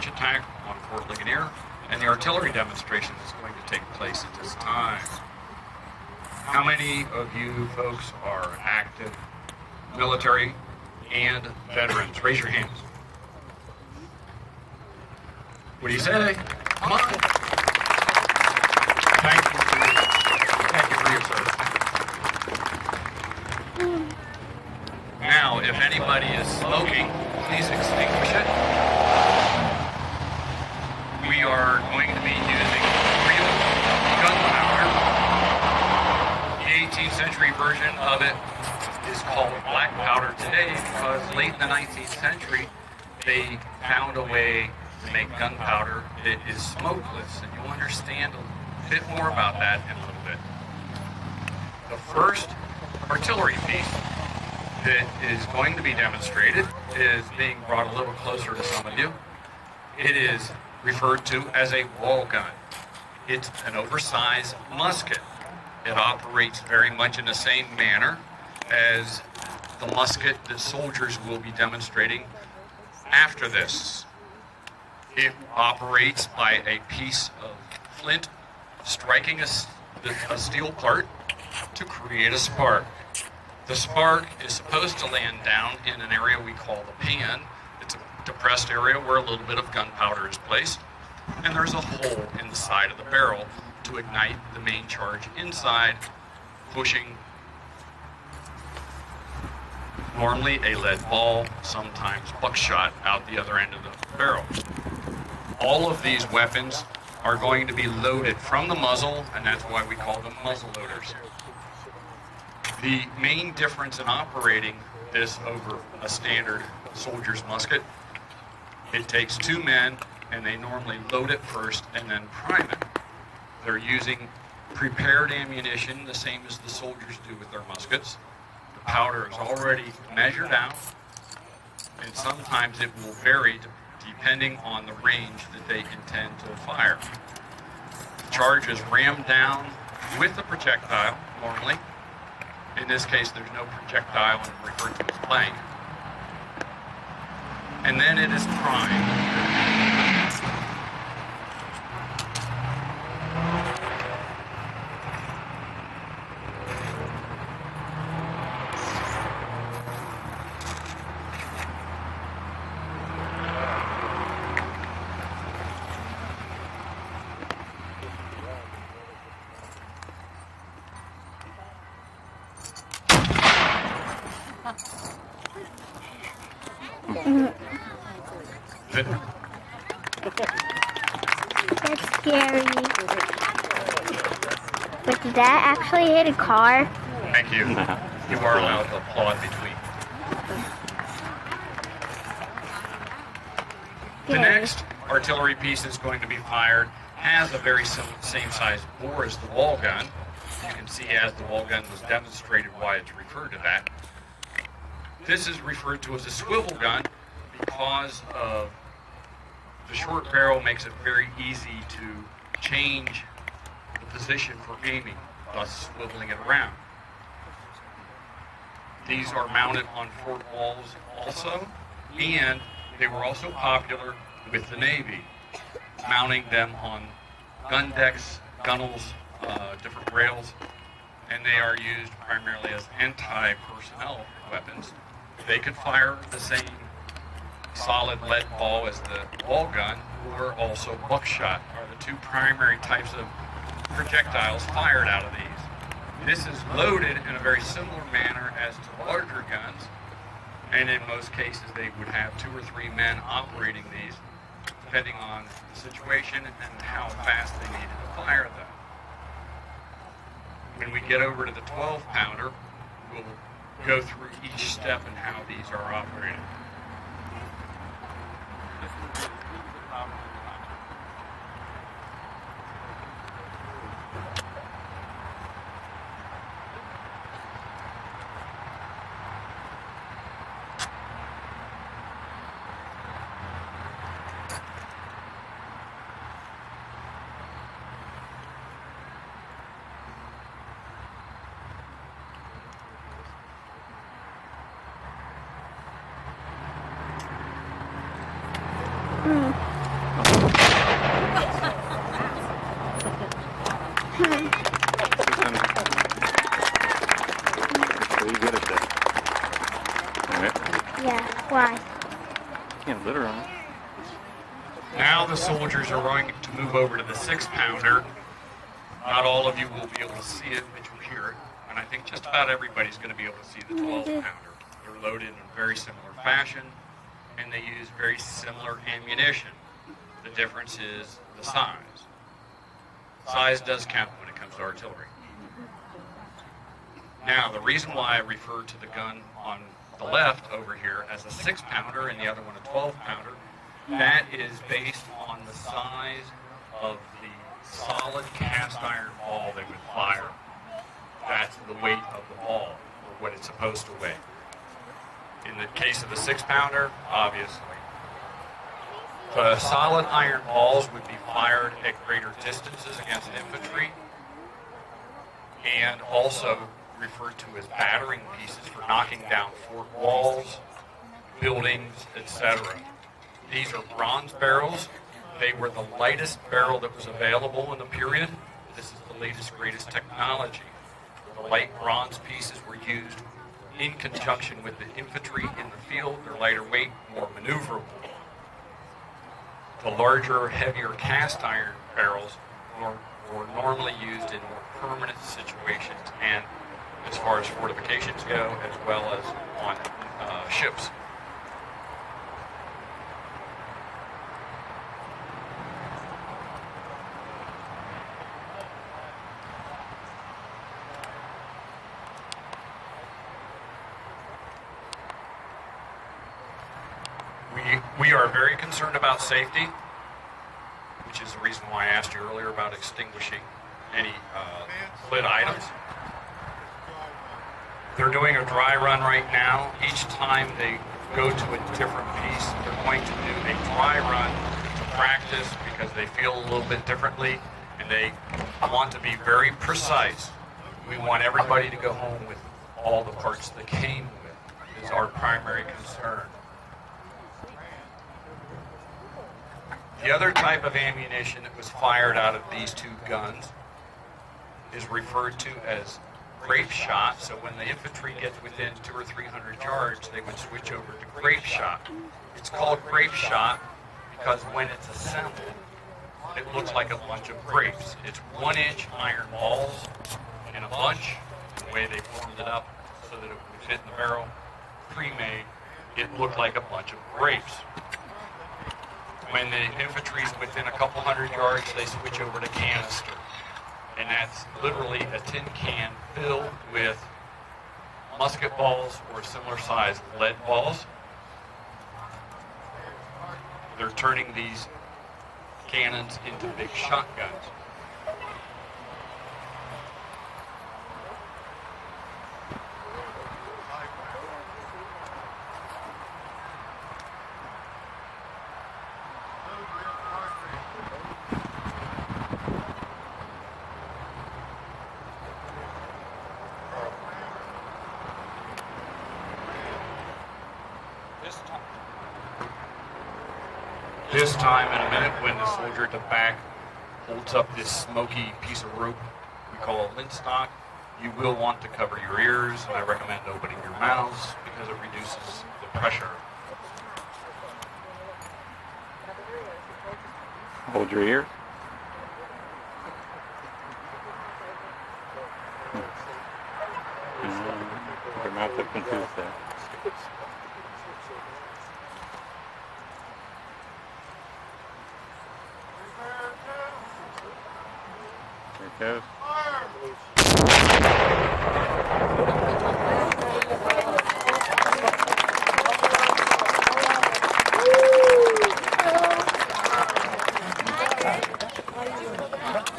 trench attack on Fort Ligonier, and the artillery demonstration is going to take place at this time. How many of you folks are active military and veterans? Raise your hands. What do you say? Come on. Thank you for your service. Now, if anybody is smoking, please extinguish it. We are going to be using real gunpowder. The 18th century version of it is called black powder today because late in the 19th century, they found a way to make gunpowder that is smokeless, and you'll understand a bit more about that in a little bit. The first artillery piece that is going to be demonstrated is being brought a little closer to some of you. It is referred to as a wall gun. It's an oversized musket. It operates very much in the same manner as the musket that soldiers will be demonstrating after this. It operates by a piece of flint striking a steel part to create a spark. The spark is supposed to land down in an area we call the pan. It's a depressed area where a little bit of gunpowder is placed, and there's a hole in the side of the barrel to ignite the main charge inside, pushing normally a lead ball, sometimes buckshot, out the other end of the barrel. All of these weapons are going to be loaded from the muzzle, and that's why we call them muzzle loaders. The main difference in operating this over a standard soldier's musket, it takes two men, and they normally load it first and then prime it. They're using prepared ammunition, the same as the soldiers do with their muskets. The powder is already measured out, and sometimes it will vary depending on the range that they intend to fire. The charge is rammed down with the projectile, normally. In this case, there's no projectile and referred to as blank. And then it is primed. That's scary. But did that actually hit a car? Thank you. You are allowed to applaud between. The next artillery piece that's going to be fired has a very same size bore as the wall gun. You can see as the wall gun was demonstrated why it's referred to that. This is referred to as a swivel gun because of the short barrel makes it very easy to change the position for aiming, thus swiveling it around. These are mounted on fort walls also, and they were also popular with the Navy, mounting them on gun decks, gunnels, different rails, and they are used primarily as anti-personnel weapons. They could fire the same solid lead ball as the wall gun, or also buckshot are the two primary types of projectiles fired out of these. This is loaded in a very similar manner as to larger guns, and in most cases they would have 2 or 3 men operating these, depending on the situation and how fast they needed to fire them. When we get over to the 12-pounder, we'll go through each step and how these are operated. have litter on it. Now the soldiers are going to move over to the 6-pounder. Not all of you will be able to see it, but you'll hear it. And I think just about everybody's going to be able to see the 12-pounder. They're loaded in a very similar fashion, and they use very similar ammunition. The difference is the size. Size does count when it comes to artillery. Now, the reason why I refer to the gun on the left over here as a 6-pounder and the other one a 12-pounder, that is based on the size of the solid cast iron ball they would fire. That's the weight of the ball, or what it's supposed to weigh. In the case of the 6-pounder, obviously, the solid iron balls would be fired at greater distances against infantry, and also referred to as battering pieces for knocking down fort walls, buildings, etc. These are bronze barrels. They were the lightest barrel that was available in the period. This is the latest, greatest technology. The light bronze pieces were used in conjunction with the infantry in the field. They're lighter weight, more maneuverable. The larger, heavier cast iron barrels were normally used in more permanent situations and as far as fortifications go, as well as on ships. We are very concerned about safety, which is the reason why I asked you earlier about extinguishing any lit items. They're doing a dry run right now. Each time they go to a different piece, they're going to do a dry run to practice because they feel a little bit differently and they want to be very precise. We want everybody to go home with all the parts they came with, is our primary concern. The other type of ammunition that was fired out of these two guns is referred to as grape shot. So when the infantry gets within 200 or 300 yards, they would switch over to grape shot. It's called grape shot because when it's assembled, it looks like a bunch of grapes. It's 1-inch iron balls in a bunch. The way they formed it up so that it would fit in the barrel, pre-made, it looked like a bunch of grapes. When the infantry's within a couple hundred yards, they switch over to canister. And that's literally a tin can filled with musket balls or similar sized lead balls. They're turning these cannons into big shotguns. This time in a minute when the soldier at the back holds up this smoky piece of rope we call a lintstock, you will want to cover your ears, and I recommend opening your mouths because it reduces the pressure. Hold your ears. Put your mouth up into the set. There it goes.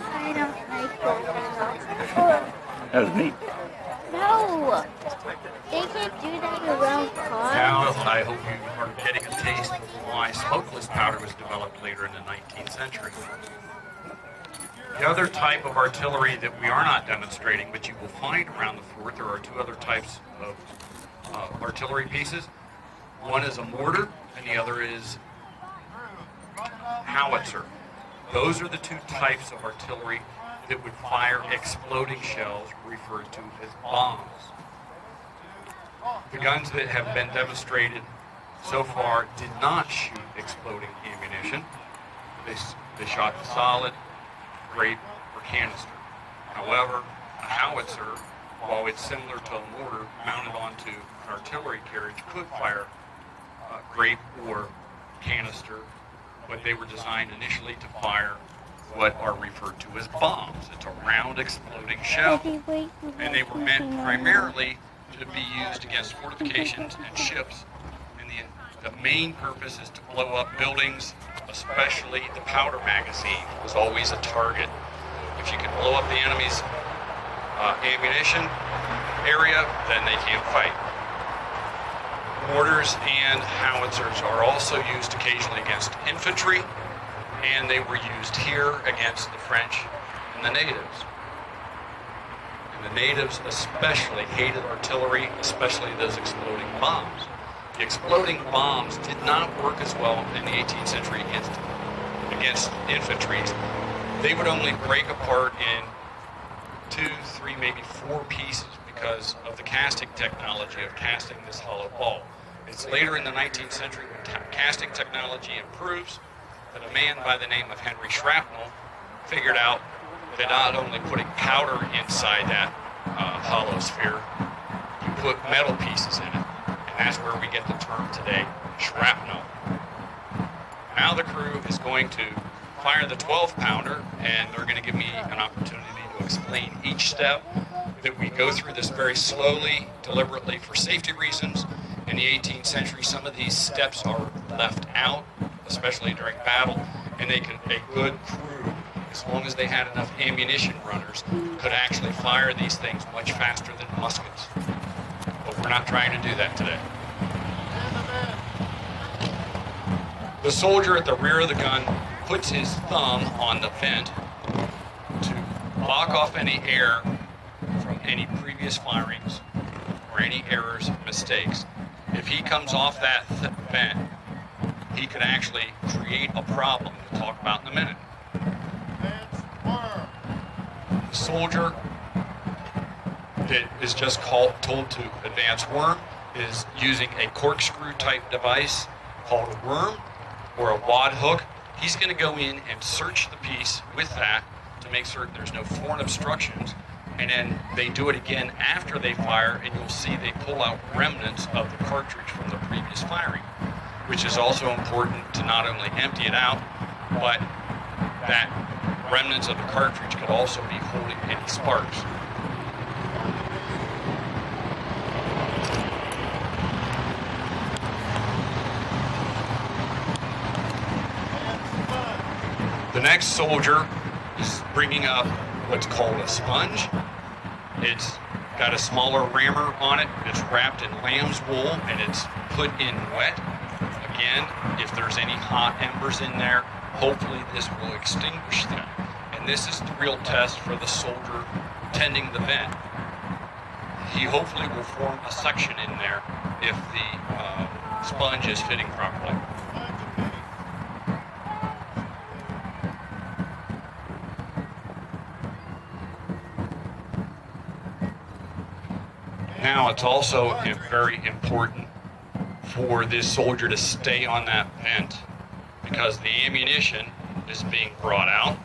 I don't like that. That was neat. No! They can't do that around cars. Now, I hope you are getting a taste of why smokeless powder was developed later in the 19th century. The other type of artillery that we are not demonstrating, but you will find around the fort, there are two other types of artillery pieces. One is a mortar, and the other is howitzer. Those are the two types of artillery that would fire exploding shells referred to as bombs. The guns that have been demonstrated so far did not shoot exploding ammunition. They shot the solid, grape, or canister. However, a howitzer, while it's similar to a mortar mounted onto an artillery carriage, could fire grape or canister, but they were designed initially to fire what are referred to as bombs. It's a round exploding shell, and they were meant primarily to be used against fortifications and ships. And the main purpose is to blow up buildings, especially the powder magazine was always a target. If you can blow up the enemy's ammunition area, then they can't fight. Mortars and howitzers are also used occasionally against infantry, and they were used here against the French and the natives. And the natives especially hated artillery, especially those exploding bombs. The exploding bombs did not work as well in the 18th century against infantry. They would only break apart in 2, 3, maybe 4 pieces because of the casting technology of casting this hollow ball. It's later in the 19th century when casting technology improves that a man by the name of Henry Shrapnel figured out that not only putting powder inside that hollow sphere, you put metal pieces in it. And that's where we get the term today, shrapnel. Now the crew is going to fire the 12-pounder, and they're going to give me an opportunity to explain each step. That we go through this very slowly, deliberately, for safety reasons. In the 18th century, some of these steps are left out, especially during battle, and a good crew, as long as they had enough ammunition runners, could actually fire these things much faster than muskets. But we're not trying to do that today. The soldier at the rear of the gun puts his thumb on the vent to block off any air from any previous firings or any errors, mistakes. If he comes off that vent, he could actually create a problem we'll talk about in a minute. The soldier that is just told to advance worm is using a corkscrew type device called a worm or a wad hook. He's going to go in and search the piece with that to make certain there's no foreign obstructions, and then they do it again after they fire, and you'll see they pull out remnants of the cartridge from the previous firing, which is also important to not only empty it out, but that remnants of the cartridge could also be holding any sparks. The next soldier is bringing up what's called a sponge. It's got a smaller rammer on it. It's wrapped in lamb's wool and it's put in wet. Again, if there's any hot embers in there, hopefully this will extinguish them. And this is the real test for the soldier tending the vent. He hopefully will form a suction in there if the sponge is fitting properly. Now, it's also very important for this soldier to stay on that vent because the ammunition is being brought out.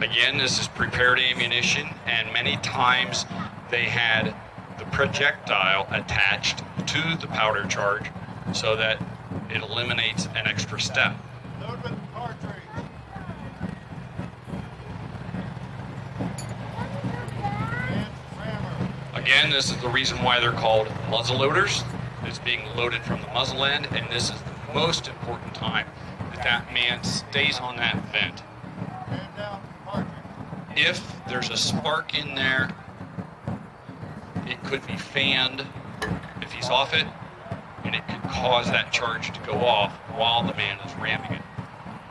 Again, this is prepared ammunition, and many times they had the projectile attached to the powder charge so that it eliminates an extra step. Again, this is the reason why they're called muzzle loaders. It's being loaded from the muzzle end, and this is the most important time that that man stays on that vent. If there's a spark in there, it could be fanned if he's off it, and it could cause that charge to go off while the man is ramming it.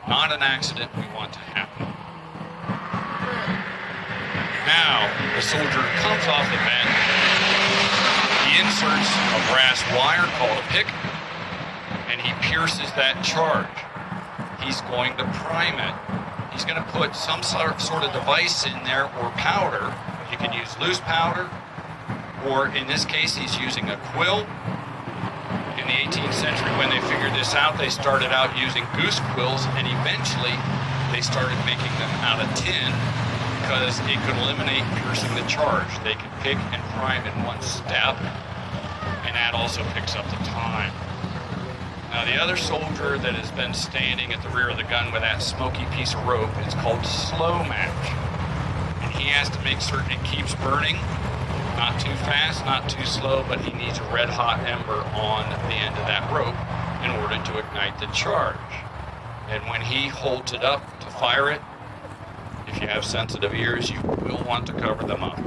Not an accident we want to happen. Now, the soldier comes off the vent, he inserts a brass wire called a pick, and he pierces that charge. He's going to prime it. He's going to put some sort of device in there or powder. You can use loose powder Or in this case, he's using a quill. In the 18th century, when they figured this out, they started out using goose quills, and eventually they started making them out of tin because it could eliminate piercing the charge. They could pick and prime in one step, and that also picks up the time. Now, the other soldier that has been standing at the rear of the gun with that smoky piece of rope is called slow match. And he has to make certain it keeps burning. Not too fast, not too slow, but he needs a red hot ember on the end of that rope in order to ignite the charge. And when he holds it up to fire it, if you have sensitive ears, you will want to cover them up.